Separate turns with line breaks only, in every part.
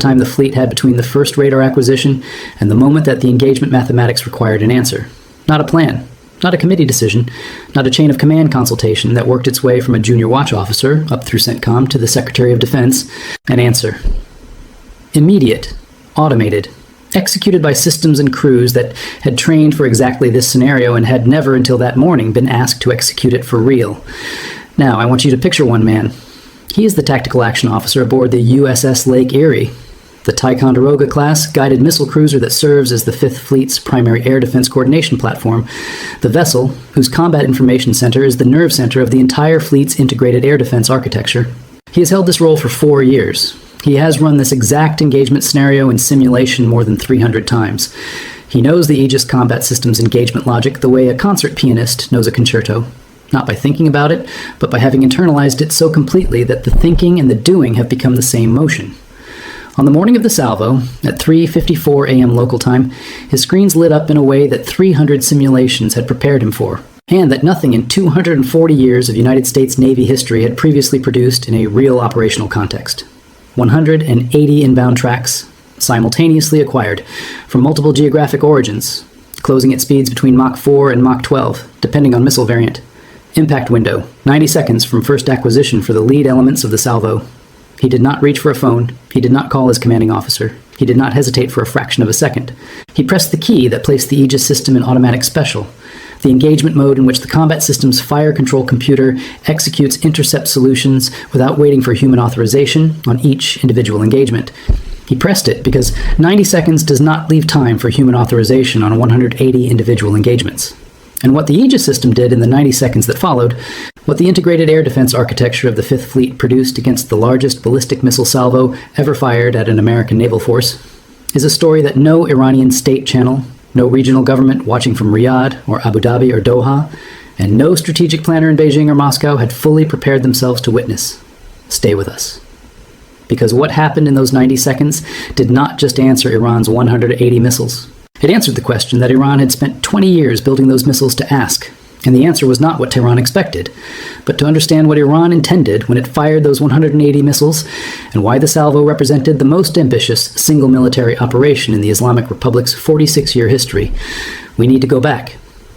time the fleet had between the first radar acquisition and the moment that the engagement mathematics required an answer. Not a plan, not a committee decision, not a chain of command consultation that worked its way from a junior watch officer up through CENTCOM to the Secretary of Defense. An answer. Immediate, automated, executed by systems and crews that had trained for exactly this scenario and had never until that morning been asked to execute it for real. Now, I want you to picture one man. He is the tactical action officer aboard the USS Lake Erie, the Ticonderoga-class guided missile cruiser that serves as the 5th Fleet's primary air defense coordination platform, the vessel whose combat information center is the nerve center of the entire fleet's integrated air defense architecture. He has held this role for 4 years. He has run this exact engagement scenario in simulation more than 300 times. He knows the Aegis combat system's engagement logic the way a concert pianist knows a concerto. Not by thinking about it, but by having internalized it so completely that the thinking and the doing have become the same motion. On the morning of the salvo, at 3:54 a.m. local time, his screens lit up in a way that 300 simulations had prepared him for, and that nothing in 240 years of United States Navy history had previously produced in a real operational context. 180 inbound tracks, simultaneously acquired, from multiple geographic origins, closing at speeds between Mach 4 and Mach 12, depending on missile variant. Impact window, 90 seconds from first acquisition for the lead elements of the salvo. He did not reach for a phone. He did not call his commanding officer. He did not hesitate for a fraction of a second. He pressed the key that placed the Aegis system in automatic special, the engagement mode in which the combat system's fire control computer executes intercept solutions without waiting for human authorization on each individual engagement. He pressed it because 90 seconds does not leave time for human authorization on 180 individual engagements. And what the Aegis system did in the 90 seconds that followed, what the integrated air defense architecture of the 5th Fleet produced against the largest ballistic missile salvo ever fired at an American naval force, is a story that no Iranian state channel, no regional government watching from Riyadh or Abu Dhabi or Doha, and no strategic planner in Beijing or Moscow had fully prepared themselves to witness. Stay with us. Because what happened in those 90 seconds did not just answer Iran's 180 missiles. It answered the question that Iran had spent 20 years building those missiles to ask, and the answer was not what Tehran expected, but to understand what Iran intended when it fired those 180 missiles, and why the salvo represented the most ambitious single military operation in the Islamic Republic's 46-year history. We need to go back.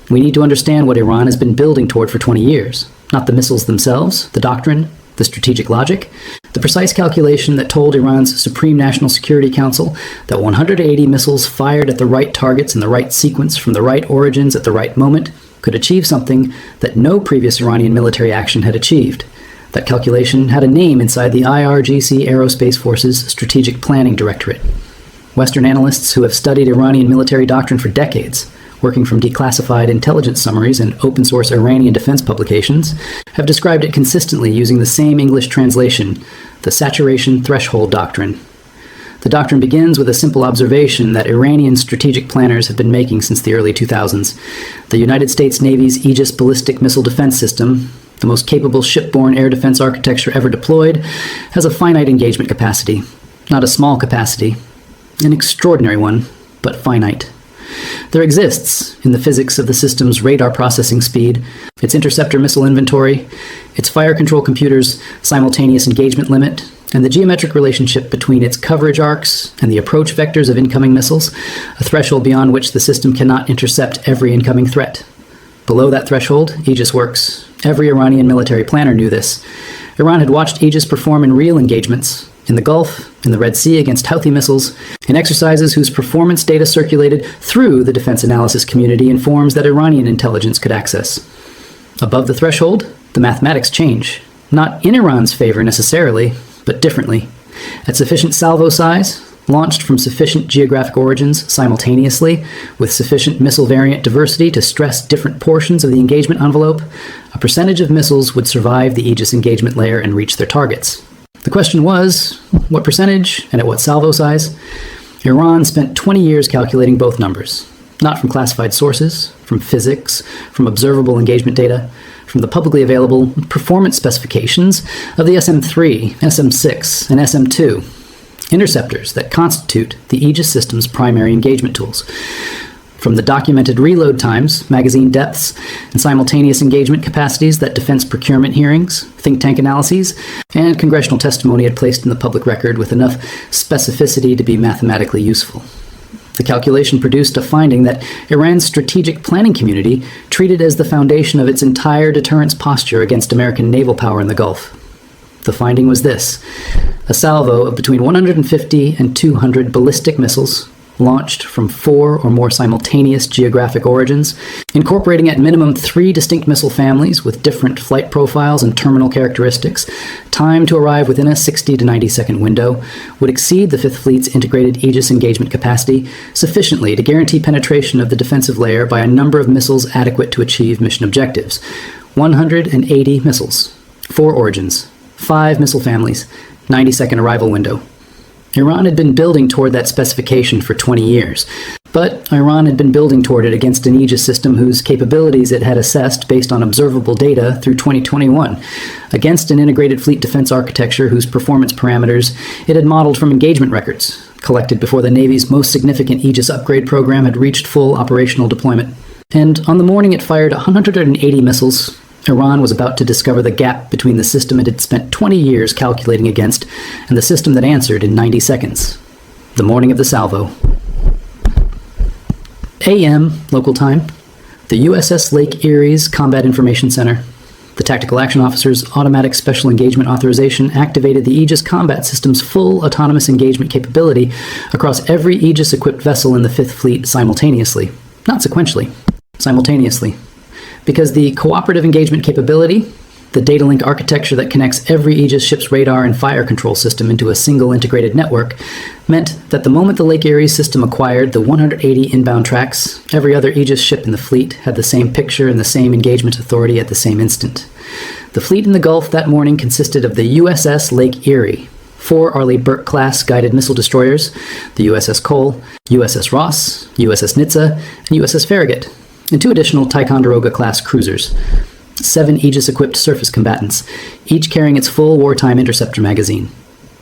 We need to understand what Iran has been building toward for 20 years, not the missiles themselves, the doctrine, the strategic logic, the precise calculation that told Iran's Supreme National Security Council that 180 missiles fired at the right targets in the right sequence from the right origins at the right moment could achieve something that no previous Iranian military action had achieved. That calculation had a name inside the IRGC Aerospace Force's Strategic Planning Directorate. Western analysts who have studied Iranian military doctrine for decades, working from declassified intelligence summaries and open-source Iranian defense publications, have described it consistently using the same English translation, the saturation threshold doctrine. The doctrine begins with a simple observation that Iranian strategic planners have been making since the early 2000s. The United States Navy's Aegis ballistic missile defense system, the most capable shipborne air defense architecture ever deployed, has a finite engagement capacity. Not a small capacity, an extraordinary one, but finite. There exists, in the physics of the system's radar processing speed, its interceptor missile inventory, its fire control computer's simultaneous engagement limit, and the geometric relationship between its coverage arcs and the approach vectors of incoming missiles, a threshold beyond which the system cannot intercept every incoming threat. Below that threshold, Aegis works. Every Iranian military planner knew this. Iran had watched Aegis perform in real engagements, in the Gulf, in the Red Sea against Houthi missiles, in exercises whose performance data circulated through the defense analysis community in forms that Iranian intelligence could access. Above the threshold, the mathematics change. Not in Iran's favor necessarily, but differently. At sufficient salvo size, launched from sufficient geographic origins simultaneously, with sufficient missile variant diversity to stress different portions of the engagement envelope, a percentage of missiles would survive the Aegis engagement layer and reach their targets. The question was, what percentage and at what salvo size? Iran spent 20 years calculating both numbers, not from classified sources, from physics, from observable engagement data, from the publicly available performance specifications of the SM-3, SM-6, and SM-2, interceptors that constitute the Aegis system's primary engagement tools. from the documented reload times, magazine depths, and simultaneous engagement capacities that defense procurement hearings, think tank analyses, and congressional testimony had placed in the public record with enough specificity to be mathematically useful. The calculation produced a finding that Iran's strategic planning community treated as the foundation of its entire deterrence posture against American naval power in the Gulf. The finding was this: a salvo of between 150 and 200 ballistic missiles launched from 4 or more simultaneous geographic origins, incorporating at minimum 3 distinct missile families with different flight profiles and terminal characteristics, timed to arrive within a 60 to 90 second window, would exceed the Fifth Fleet's integrated Aegis engagement capacity sufficiently to guarantee penetration of the defensive layer by a number of missiles adequate to achieve mission objectives. 180 missiles, 4 origins, 5 missile families, 90-second arrival window. Iran had been building toward that specification for 20 years, but Iran had been building toward it against an Aegis system whose capabilities it had assessed based on observable data through 2021, against an integrated fleet defense architecture whose performance parameters it had modeled from engagement records, collected before the Navy's most significant Aegis upgrade program had reached full operational deployment. And on the morning it fired 180 missiles, Iran was about to discover the gap between the system it had spent 20 years calculating against and the system that answered in 90 seconds. The morning of the salvo. AM, local time, the USS Lake Erie's Combat Information Center. The Tactical Action Officer's Automatic Special Engagement Authorization activated the Aegis combat system's full autonomous engagement capability across every Aegis-equipped vessel in the Fifth Fleet simultaneously. Not sequentially, simultaneously. Because the cooperative engagement capability, the data link architecture that connects every Aegis ship's radar and fire control system into a single integrated network, meant that the moment the Lake Erie system acquired the 180 inbound tracks, every other Aegis ship in the fleet had the same picture and the same engagement authority at the same instant. The fleet in the Gulf that morning consisted of the USS Lake Erie, 4 Arleigh Burke-class guided missile destroyers, the USS Cole, USS Ross, USS Nitze, and USS Farragut, and 2 additional Ticonderoga-class cruisers, 7 Aegis-equipped surface combatants, each carrying its full wartime interceptor magazine,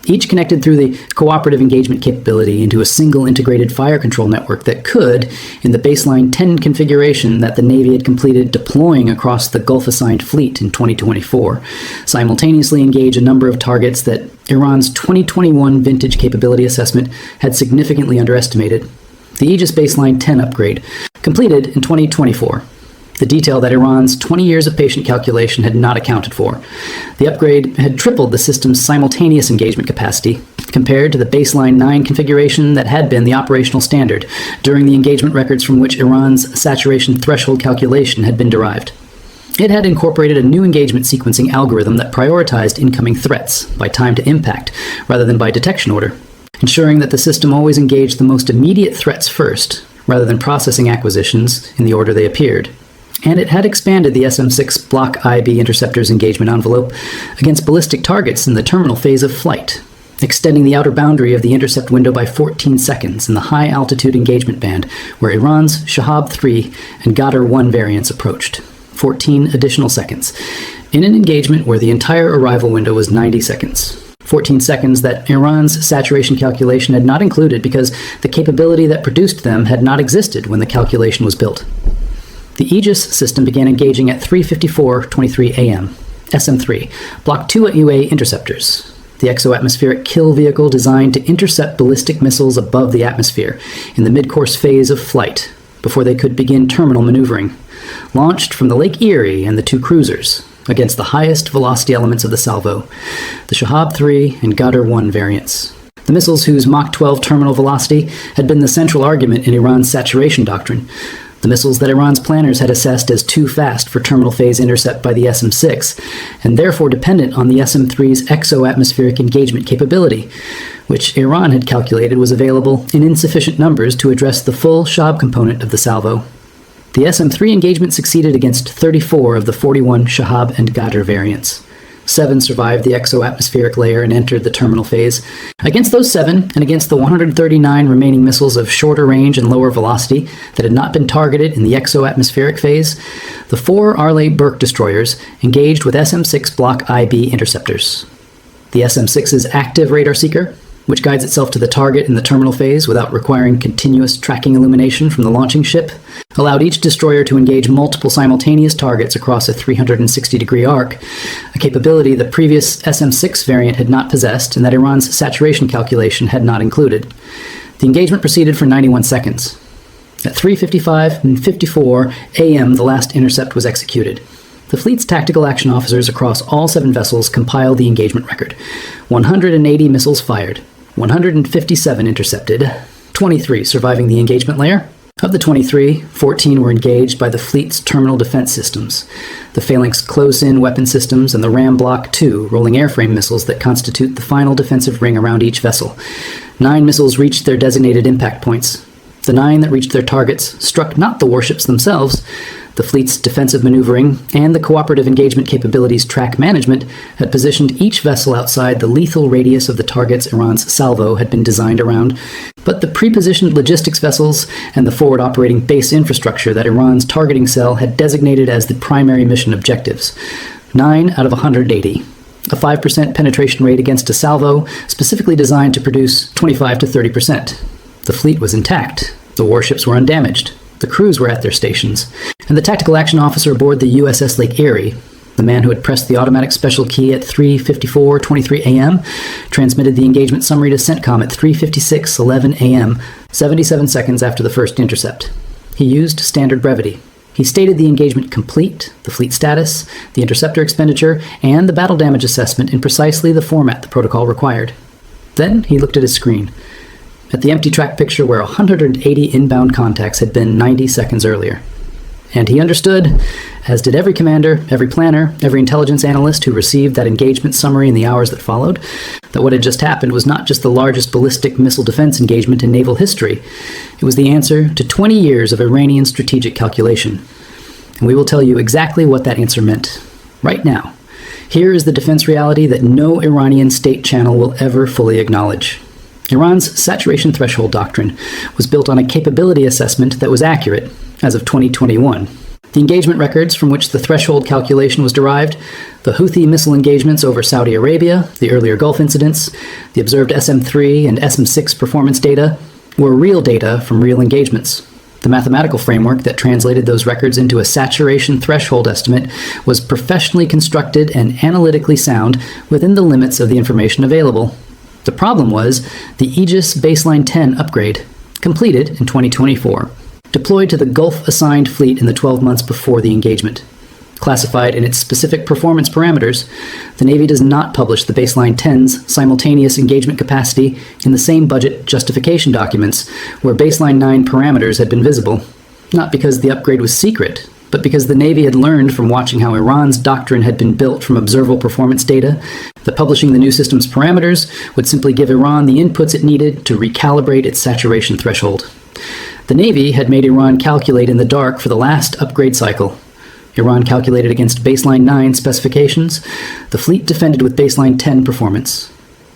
each connected through the cooperative engagement capability into a single integrated fire control network that could, in the baseline 10 configuration that the Navy had completed deploying across the Gulf-assigned fleet in 2024, simultaneously engage a number of targets that Iran's 2021 vintage capability assessment had significantly underestimated. The Aegis Baseline 10 upgrade, completed in 2024, the detail that Iran's 20 years of patient calculation had not accounted for. The upgrade had tripled the system's simultaneous engagement capacity compared to the Baseline 9 configuration that had been the operational standard during the engagement records from which Iran's saturation threshold calculation had been derived. It had incorporated a new engagement sequencing algorithm that prioritized incoming threats by time to impact rather than by detection order, ensuring that the system always engaged the most immediate threats first, rather than processing acquisitions in the order they appeared. And it had expanded the SM-6 Block IB interceptor's engagement envelope against ballistic targets in the terminal phase of flight, extending the outer boundary of the intercept window by 14 seconds in the high-altitude engagement band where Iran's Shahab 3 and Ghadar 1 variants approached. 14 additional seconds, in an engagement where the entire arrival window was 90 seconds. 14 seconds that Iran's saturation calculation had not included because the capability that produced them had not existed when the calculation was built. The Aegis system began engaging at 3:54:23 a.m. SM-3, Block 2 UA interceptors, the exo-atmospheric kill vehicle designed to intercept ballistic missiles above the atmosphere in the mid-course phase of flight before they could begin terminal maneuvering, launched from the Lake Erie and the 2 cruisers, against the highest velocity elements of the salvo, the Shahab 3 and Ghadar 1 variants. The missiles whose Mach 12 terminal velocity had been the central argument in Iran's saturation doctrine, the missiles that Iran's planners had assessed as too fast for terminal phase intercept by the SM-6, and therefore dependent on the SM-3's exo-atmospheric engagement capability, which Iran had calculated was available in insufficient numbers to address the full Shahab component of the salvo. The SM-3 engagement succeeded against 34 of the 41 Shahab and Ghadar variants. 7 survived the exo-atmospheric layer and entered the terminal phase. Against those 7, and against the 139 remaining missiles of shorter range and lower velocity that had not been targeted in the exo-atmospheric phase, the 4 Arleigh Burke destroyers engaged with SM-6 Block IB interceptors. The SM-6's active radar seeker, which guides itself to the target in the terminal phase without requiring continuous tracking illumination from the launching ship, allowed each destroyer to engage multiple simultaneous targets across a 360-degree arc, a capability the previous SM-6 variant had not possessed and that Iran's saturation calculation had not included. The engagement proceeded for 91 seconds. At 3:55 and 54 a.m., the last intercept was executed. The fleet's tactical action officers across all 7 vessels compiled the engagement record. 180 missiles fired, 157 intercepted, 23 surviving the engagement layer. Of the 23, 14 were engaged by the fleet's terminal defense systems, the Phalanx close-in weapon systems, and the Ram Block 2 rolling airframe missiles that constitute the final defensive ring around each vessel. 9 missiles reached their designated impact points. The 9 that reached their targets struck not the warships themselves. The fleet's defensive maneuvering and the cooperative engagement capabilities track management had positioned each vessel outside the lethal radius of the targets Iran's salvo had been designed around, but the pre-positioned logistics vessels and the forward operating base infrastructure that Iran's targeting cell had designated as the primary mission objectives. 9 out of 180. A 5% penetration rate against a salvo specifically designed to produce 25 to 30%. The fleet was intact. The warships were undamaged. The crews were at their stations, and the tactical action officer aboard the USS Lake Erie, the man who had pressed the automatic special key at 3:54:23 a.m., transmitted the engagement summary to CENTCOM at 3:56:11 a.m., 77 seconds after the first intercept. He used standard brevity. He stated the engagement complete, the fleet status, the interceptor expenditure, and the battle damage assessment in precisely the format the protocol required. Then he looked at his screen, at the empty track picture where 180 inbound contacts had been 90 seconds earlier. And he understood, as did every commander, every planner, every intelligence analyst who received that engagement summary in the hours that followed, that what had just happened was not just the largest ballistic missile defense engagement in naval history. It was the answer to 20 years of Iranian strategic calculation. And we will tell you exactly what that answer meant, right now. Here is the defense reality that no Iranian state channel will ever fully acknowledge. Iran's saturation threshold doctrine was built on a capability assessment that was accurate as of 2021. The engagement records from which the threshold calculation was derived, the Houthi missile engagements over Saudi Arabia, the earlier Gulf incidents, the observed SM-3 and SM-6 performance data, were real data from real engagements. The mathematical framework that translated those records into a saturation threshold estimate was professionally constructed and analytically sound within the limits of the information available. The problem was the Aegis Baseline 10 upgrade, completed in 2024, deployed to the Gulf-assigned fleet in the 12 months before the engagement. Classified in its specific performance parameters, the Navy does not publish the Baseline 10's simultaneous engagement capacity in the same budget justification documents where Baseline 9 parameters had been visible, not because the upgrade was secret, but because the Navy had learned from watching how Iran's doctrine had been built from observable performance data that publishing the new system's parameters would simply give Iran the inputs it needed to recalibrate its saturation threshold. The Navy had made Iran calculate in the dark for the last upgrade cycle. Iran calculated against Baseline 9 specifications. The fleet defended with Baseline 10 performance.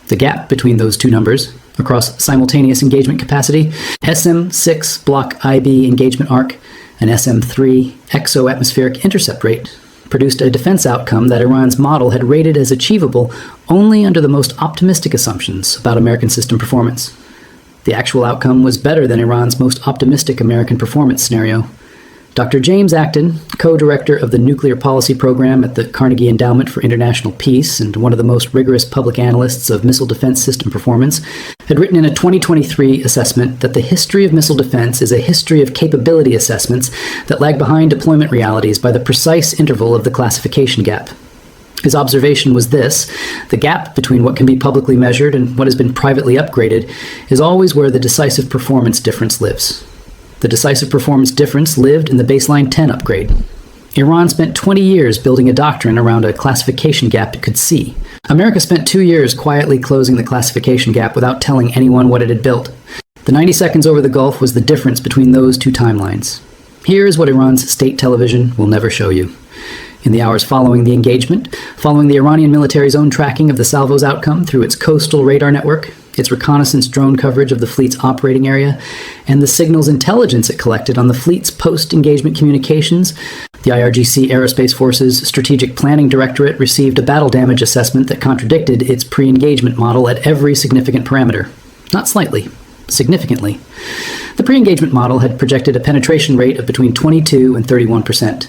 The gap between those two numbers, across simultaneous engagement capacity, SM-6 Block IB engagement arc, and SM-3 exo-atmospheric intercept rate, produced a defense outcome that Iran's model had rated as achievable only under the most optimistic assumptions about American system performance. The actual outcome was better than Iran's most optimistic American performance scenario. Dr. James Acton, co-director of the Nuclear Policy Program at the Carnegie Endowment for International Peace and one of the most rigorous public analysts of missile defense system performance, had written in a 2023 assessment that the history of missile defense is a history of capability assessments that lag behind deployment realities by the precise interval of the classification gap. His observation was this: the gap between what can be publicly measured and what has been privately upgraded is always where the decisive performance difference lives. The decisive performance difference lived in the Baseline 10 upgrade. Iran spent 20 years building a doctrine around a classification gap it could see. America spent 2 years quietly closing the classification gap without telling anyone what it had built. The 90 seconds over the Gulf was the difference between those two timelines. Here is what Iran's state television will never show you. In the hours following the engagement, following the Iranian military's own tracking of the salvo's outcome through its coastal radar network, its reconnaissance drone coverage of the fleet's operating area, and the signals intelligence it collected on the fleet's post-engagement communications, The IRGC Aerospace Forces Strategic Planning Directorate received a battle damage assessment that contradicted its pre-engagement model at every significant parameter. Not slightly, significantly. The pre-engagement model had projected a penetration rate of between 22 and 31%.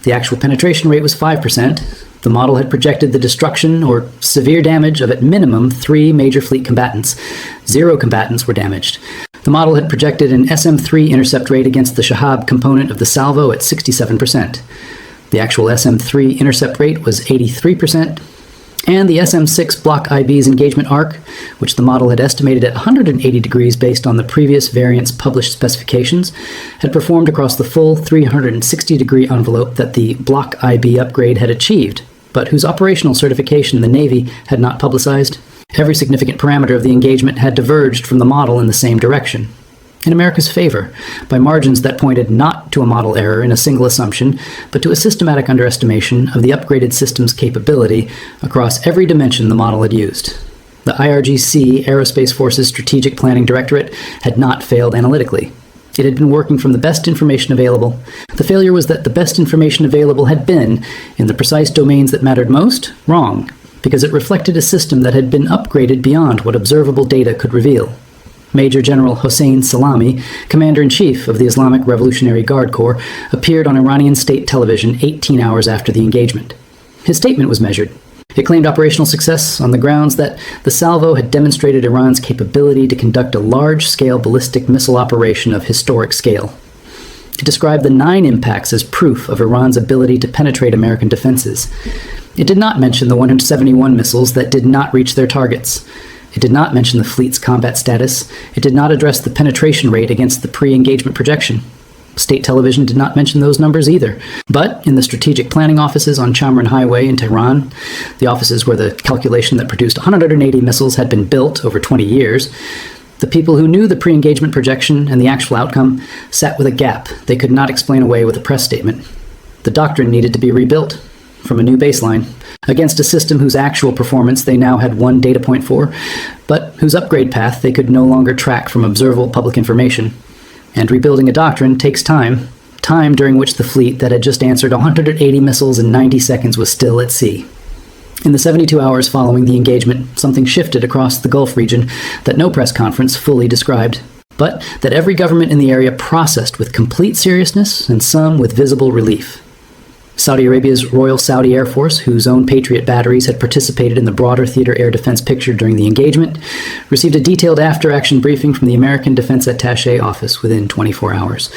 The actual penetration rate was 5%. The model had projected the destruction or severe damage of at minimum 3 major fleet combatants. 0 combatants were damaged. The model had projected an SM-3 intercept rate against the Shahab component of the salvo at 67%. The actual SM-3 intercept rate was 83%, and the SM-6 Block IB's engagement arc, which the model had estimated at 180 degrees based on the previous variant's published specifications, had performed across the full 360-degree envelope that the Block IB upgrade had achieved, but whose operational certification the Navy had not publicized. Every significant parameter of the engagement had diverged from the model in the same direction, in America's favor, by margins that pointed not to a model error in a single assumption, but to a systematic underestimation of the upgraded system's capability across every dimension the model had used. The IRGC Aerospace Forces Strategic Planning Directorate had not failed analytically. It had been working from the best information available. The failure was that the best information available had been, in the precise domains that mattered most, wrong, because it reflected a system that had been upgraded beyond what observable data could reveal. Major General Hossein Salami, Commander-in-Chief of the Islamic Revolutionary Guard Corps, appeared on Iranian state television 18 hours after the engagement. His statement was measured. It claimed operational success on the grounds that the salvo had demonstrated Iran's capability to conduct a large-scale ballistic missile operation of historic scale. It described the 9 impacts as proof of Iran's ability to penetrate American defenses. It did not mention the 171 missiles that did not reach their targets. It did not mention the fleet's combat status. It did not address the penetration rate against the pre-engagement projection. State television did not mention those numbers either. But in the strategic planning offices on Chamran Highway in Tehran, the offices where the calculation that produced 180 missiles had been built over 20 years, the people who knew the pre-engagement projection and the actual outcome sat with a gap they could not explain away with a press statement. The doctrine needed to be rebuilt from a new baseline against a system whose actual performance they now had one data point for, but whose upgrade path they could no longer track from observable public information. And rebuilding a doctrine takes time during which the fleet that had just answered 180 missiles in 90 seconds was still at sea. In the 72 hours following the engagement, something shifted across the Gulf region that no press conference fully described, but that every government in the area processed with complete seriousness and some with visible relief. Saudi Arabia's Royal Saudi Air Force, whose own Patriot batteries had participated in the broader theater air defense picture during the engagement, received a detailed after-action briefing from the American Defense Attaché office within 24 hours.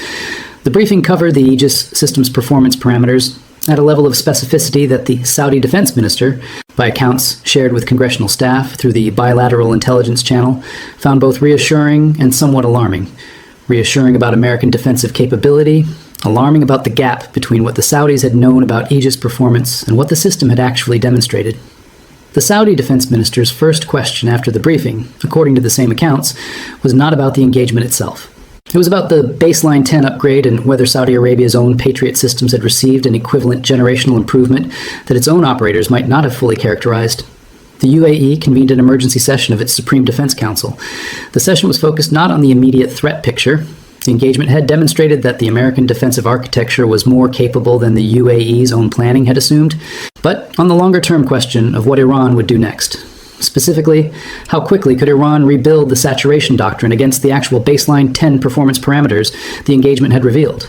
The briefing covered the Aegis system's performance parameters at a level of specificity that the Saudi defense minister, by accounts shared with congressional staff through the bilateral intelligence channel, found both reassuring and somewhat alarming. Reassuring about American defensive capability, alarming about the gap between what the Saudis had known about Aegis performance and what the system had actually demonstrated. The Saudi defense minister's first question after the briefing, according to the same accounts, was not about the engagement itself. It was about the baseline 10 upgrade and whether Saudi Arabia's own Patriot systems had received an equivalent generational improvement that its own operators might not have fully characterized. The UAE convened an emergency session of its Supreme Defense Council. The session was focused not on the immediate threat picture. The engagement had demonstrated that the American defensive architecture was more capable than the UAE's own planning had assumed, but on the longer-term question of what Iran would do next. Specifically, how quickly could Iran rebuild the saturation doctrine against the actual baseline 10 performance parameters the engagement had revealed?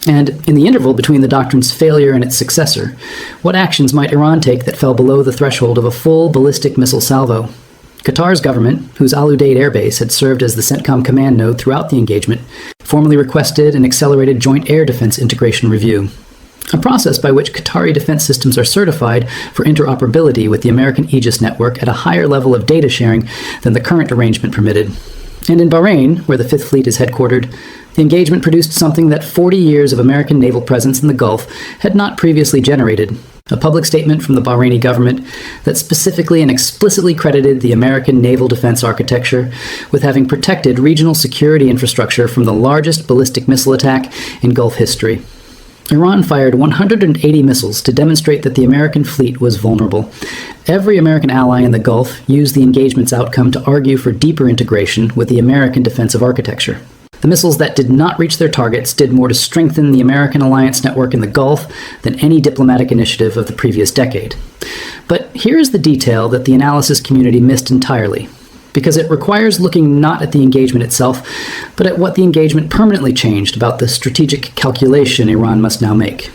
And in the interval between the doctrine's failure and its successor, what actions might Iran take that fell below the threshold of a full ballistic missile salvo? Qatar's government, whose Al Udeid Air Base had served as the CENTCOM command node throughout the engagement, formally requested an accelerated joint air defense integration review, a process by which Qatari defense systems are certified for interoperability with the American Aegis network at a higher level of data sharing than the current arrangement permitted. And in Bahrain, where the Fifth Fleet is headquartered, the engagement produced something that 40 years of American naval presence in the Gulf had not previously generated: a public statement from the Bahraini government that specifically and explicitly credited the American naval defense architecture with having protected regional security infrastructure from the largest ballistic missile attack in Gulf history. Iran fired 180 missiles to demonstrate that the American fleet was vulnerable. Every American ally in the Gulf used the engagement's outcome to argue for deeper integration with the American defensive architecture. The missiles that did not reach their targets did more to strengthen the American alliance network in the Gulf than any diplomatic initiative of the previous decade. But here is the detail that the analysis community missed entirely, because it requires looking not at the engagement itself, but at what the engagement permanently changed about the strategic calculation Iran must now make.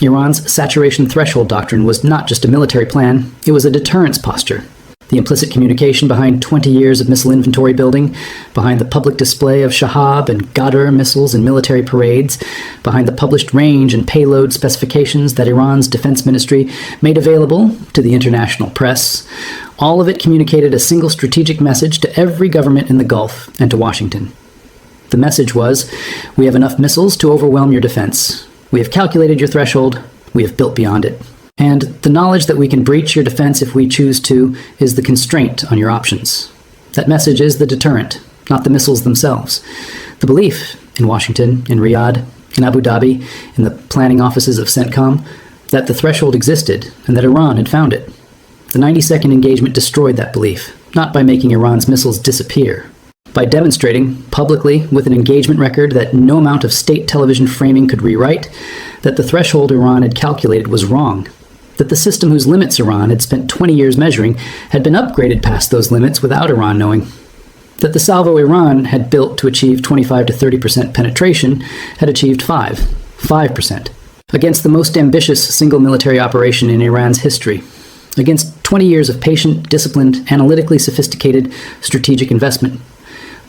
Iran's saturation threshold doctrine was not just a military plan, it was a deterrence posture. The implicit communication behind 20 years of missile inventory building, behind the public display of Shahab and Ghadr missiles in military parades, behind the published range and payload specifications that Iran's defense ministry made available to the international press, all of it communicated a single strategic message to every government in the Gulf and to Washington. The message was, we have enough missiles to overwhelm your defense. We have calculated your threshold. We have built beyond it. And the knowledge that we can breach your defense if we choose to is the constraint on your options. That message is the deterrent, not the missiles themselves. The belief in Washington, in Riyadh, in Abu Dhabi, in the planning offices of CENTCOM, that the threshold existed and that Iran had found it. The 90-second engagement destroyed that belief, not by making Iran's missiles disappear, by demonstrating, publicly, with an engagement record that no amount of state television framing could rewrite, that the threshold Iran had calculated was wrong, that the system whose limits Iran had spent 20 years measuring had been upgraded past those limits without Iran knowing, that the salvo Iran had built to achieve 25 to 30% penetration had achieved 5%, against the most ambitious single military operation in Iran's history, against 20 years of patient, disciplined, analytically sophisticated strategic investment.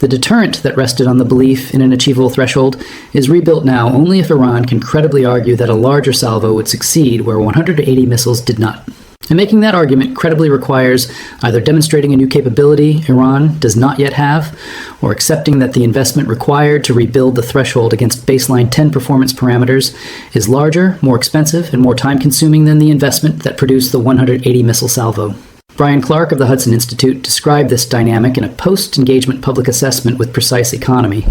The deterrent that rested on the belief in an achievable threshold is rebuilt now only if Iran can credibly argue that a larger salvo would succeed where 180 missiles did not. And making that argument credibly requires either demonstrating a new capability Iran does not yet have, or accepting that the investment required to rebuild the threshold against baseline 10 performance parameters is larger, more expensive, and more time-consuming than the investment that produced the 180 missile salvo. Brian Clark of the Hudson Institute described this dynamic in a post-engagement public assessment with Precise Economy.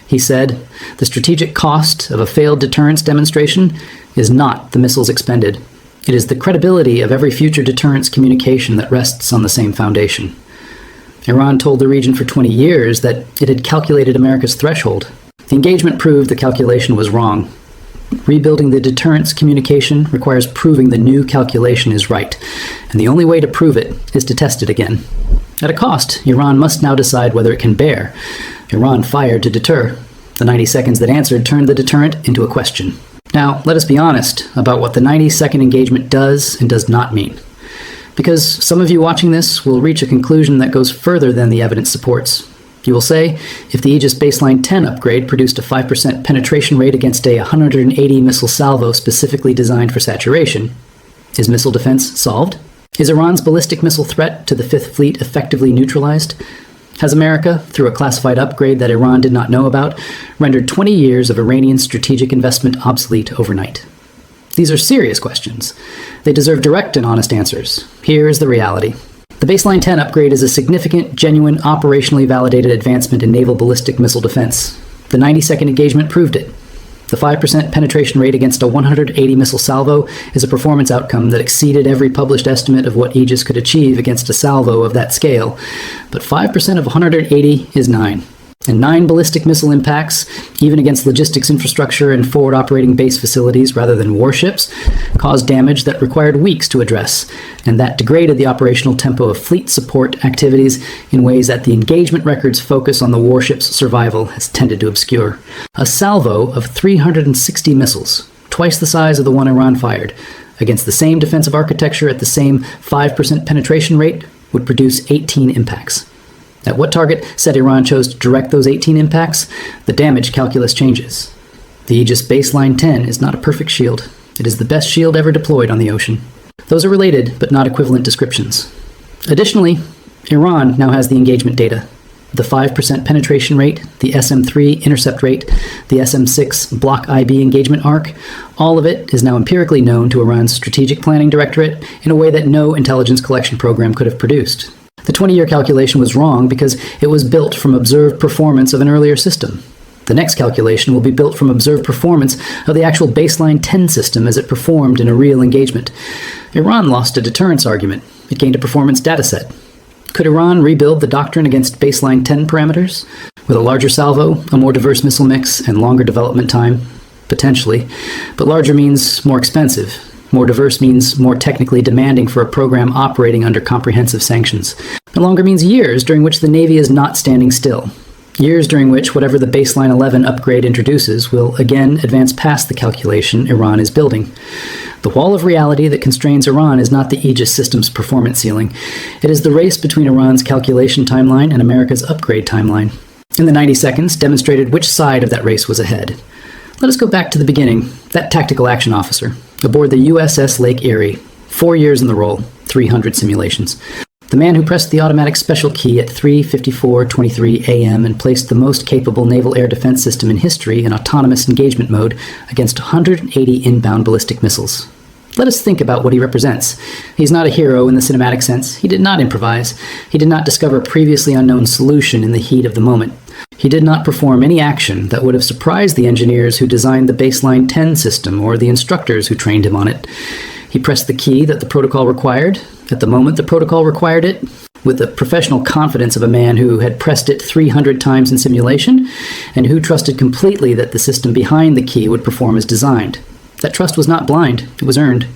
He said, "The strategic cost of a failed deterrence demonstration is not the missiles expended. It is the credibility of every future deterrence communication that rests on the same foundation." Iran told the region for 20 years that it had calculated America's threshold. The engagement proved the calculation was wrong. Rebuilding the deterrence communication requires proving the new calculation is right, and the only way to prove it is to test it again. At a cost, Iran must now decide whether it can bear. Iran fired to deter. The 90 seconds that answered turned the deterrent into a question. Now, let us be honest about what the 90-second engagement does and does not mean. Because some of you watching this will reach a conclusion that goes further than the evidence supports. You will say, if the Aegis Baseline 10 upgrade produced a 5% penetration rate against a 180 missile salvo specifically designed for saturation, is missile defense solved? Is Iran's ballistic missile threat to the Fifth Fleet effectively neutralized? Has America, through a classified upgrade that Iran did not know about, rendered 20 years of Iranian strategic investment obsolete overnight? These are serious questions. They deserve direct and honest answers. Here is the reality. The Baseline 10 upgrade is a significant, genuine, operationally validated advancement in naval ballistic missile defense. The 90-second engagement proved it. The 5% penetration rate against a 180 missile salvo is a performance outcome that exceeded every published estimate of what Aegis could achieve against a salvo of that scale. But 5% of 180 is 9. And 9 ballistic missile impacts, even against logistics infrastructure and forward operating base facilities rather than warships, caused damage that required weeks to address, and that degraded the operational tempo of fleet support activities in ways that the engagement record's focus on the warship's survival has tended to obscure. A salvo of 360 missiles, twice the size of the one Iran fired, against the same defensive architecture at the same 5% penetration rate, would produce 18 impacts. At what target set Iran chose to direct those 18 impacts, the damage calculus changes. The Aegis Baseline 10 is not a perfect shield. It is the best shield ever deployed on the ocean. Those are related, but not equivalent descriptions. Additionally, Iran now has the engagement data. The 5% penetration rate, the SM-3 intercept rate, the SM-6 Block IB engagement arc, all of it is now empirically known to Iran's Strategic Planning Directorate in a way that no intelligence collection program could have produced. The 20-year calculation was wrong because it was built from observed performance of an earlier system. The next calculation will be built from observed performance of the actual Baseline 10 system as it performed in a real engagement. Iran lost a deterrence argument. It gained a performance dataset. Could Iran rebuild the doctrine against Baseline 10 parameters? With a larger salvo, a more diverse missile mix, and longer development time? Potentially. But larger means more expensive. More diverse means more technically demanding for a program operating under comprehensive sanctions. And longer means years during which the Navy is not standing still. Years during which whatever the baseline 11 upgrade introduces will again advance past the calculation Iran is building. The wall of reality that constrains Iran is not the Aegis system's performance ceiling. It is the race between Iran's calculation timeline and America's upgrade timeline. In the 90 seconds, demonstrated which side of that race was ahead. Let us go back to the beginning, that tactical action officer, aboard the USS Lake Erie, 4 years in the role, 300 simulations. The man who pressed the automatic special key at 3:54:23 a.m. and placed the most capable naval air defense system in history in autonomous engagement mode against 180 inbound ballistic missiles. Let us think about what he represents. He's not a hero in the cinematic sense. He did not improvise. He did not discover a previously unknown solution in the heat of the moment. He did not perform any action that would have surprised the engineers who designed the baseline 10 system or the instructors who trained him on it. He pressed the key that the protocol required, at the moment the protocol required it, with the professional confidence of a man who had pressed it 300 times in simulation, and who trusted completely that the system behind the key would perform as designed. That trust was not blind, it was earned.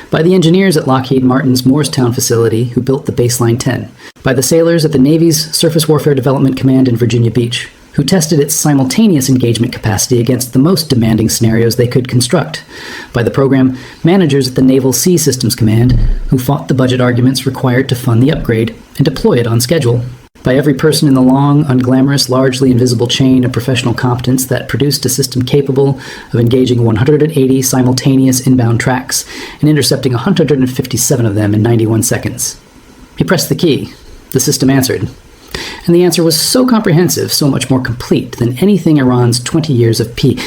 By the engineers at Lockheed Martin's Moorestown facility who built the Baseline 10. By the sailors at the Navy's Surface Warfare Development Command in Virginia Beach, who tested its simultaneous engagement capacity against the most demanding scenarios they could construct. By the program managers at the Naval Sea Systems Command, who fought the budget arguments required to fund the upgrade and deploy it on schedule. By every person in the long, unglamorous, largely invisible chain of professional competence that produced a system capable of engaging 180 simultaneous inbound tracks and intercepting 157 of them in 91 seconds. He pressed the key. The system answered. And the answer was so comprehensive, so much more complete than anything Iran's 20 years of peace,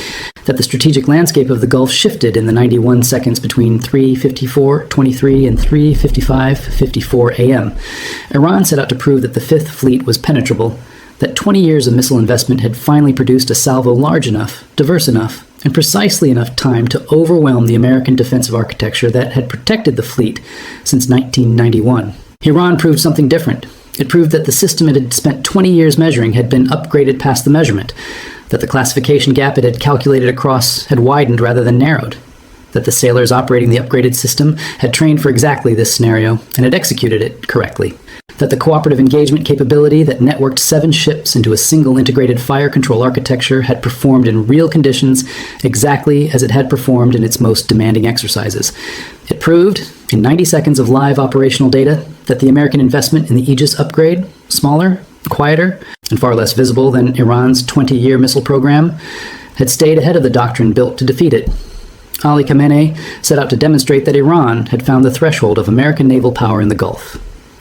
that the strategic landscape of the Gulf shifted in the 91 seconds between 3:54:23 and 3:55:54 a.m. Iran set out to prove that the Fifth Fleet was penetrable, that 20 years of missile investment had finally produced a salvo large enough, diverse enough, and precisely enough time to overwhelm the American defensive architecture that had protected the fleet since 1991. Iran proved something different. It proved that the system it had spent 20 years measuring had been upgraded past the measurement, that the classification gap it had calculated across had widened rather than narrowed, that the sailors operating the upgraded system had trained for exactly this scenario and had executed it correctly, that the cooperative engagement capability that networked 7 ships into a single integrated fire control architecture had performed in real conditions exactly as it had performed in its most demanding exercises. It proved, in 90 seconds of live operational data, that the American investment in the Aegis upgrade, smaller, quieter, and far less visible than Iran's 20-year missile program, had stayed ahead of the doctrine built to defeat it. Ali Khamenei set out to demonstrate that Iran had found the threshold of American naval power in the Gulf.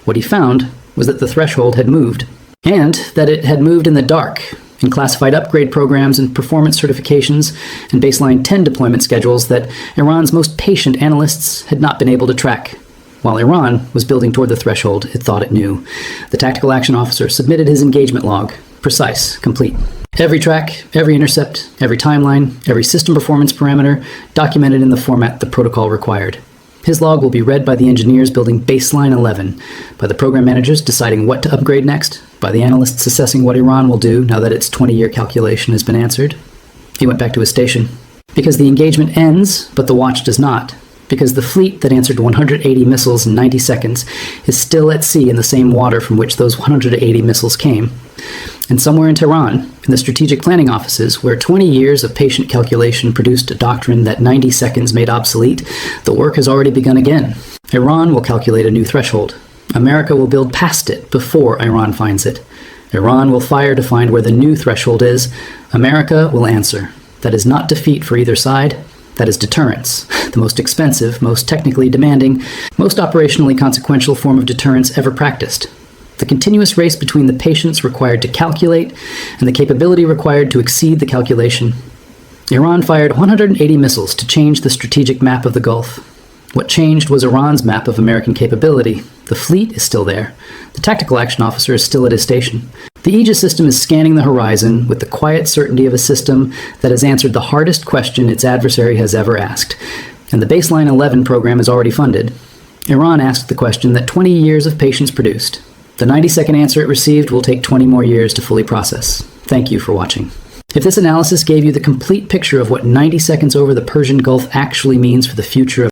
What he found was that the threshold had moved, and that it had moved in the dark, in classified upgrade programs and performance certifications and baseline 10 deployment schedules that Iran's most patient analysts had not been able to track. While Iran was building toward the threshold it thought it knew, the tactical action officer submitted his engagement log, precise, complete. Every track, every intercept, every timeline, every system performance parameter documented in the format the protocol required. His log will be read by the engineers building Baseline 11, by the program managers deciding what to upgrade next, by the analysts assessing what Iran will do now that its 20-year calculation has been answered. He went back to his station. Because the engagement ends, but the watch does not. Because the fleet that answered 180 missiles in 90 seconds is still at sea in the same water from which those 180 missiles came. And somewhere in Tehran, in the strategic planning offices, where 20 years of patient calculation produced a doctrine that 90 seconds made obsolete, the work has already begun again. Iran will calculate a new threshold. America will build past it before Iran finds it. Iran will fire to find where the new threshold is. America will answer. That is not defeat for either side. That is deterrence, the most expensive, most technically demanding, most operationally consequential form of deterrence ever practiced. The continuous race between the patience required to calculate and the capability required to exceed the calculation. Iran fired 180 missiles to change the strategic map of the Gulf. What changed was Iran's map of American capability. The fleet is still there. The tactical action officer is still at his station. The Aegis system is scanning the horizon with the quiet certainty of a system that has answered the hardest question its adversary has ever asked. And the Baseline 11 program is already funded. Iran asked the question that 20 years of patience produced. The 90-second answer it received will take 20 more years to fully process. Thank you for watching. If this analysis gave you the complete picture of what 90 seconds over the Persian Gulf actually means for the future of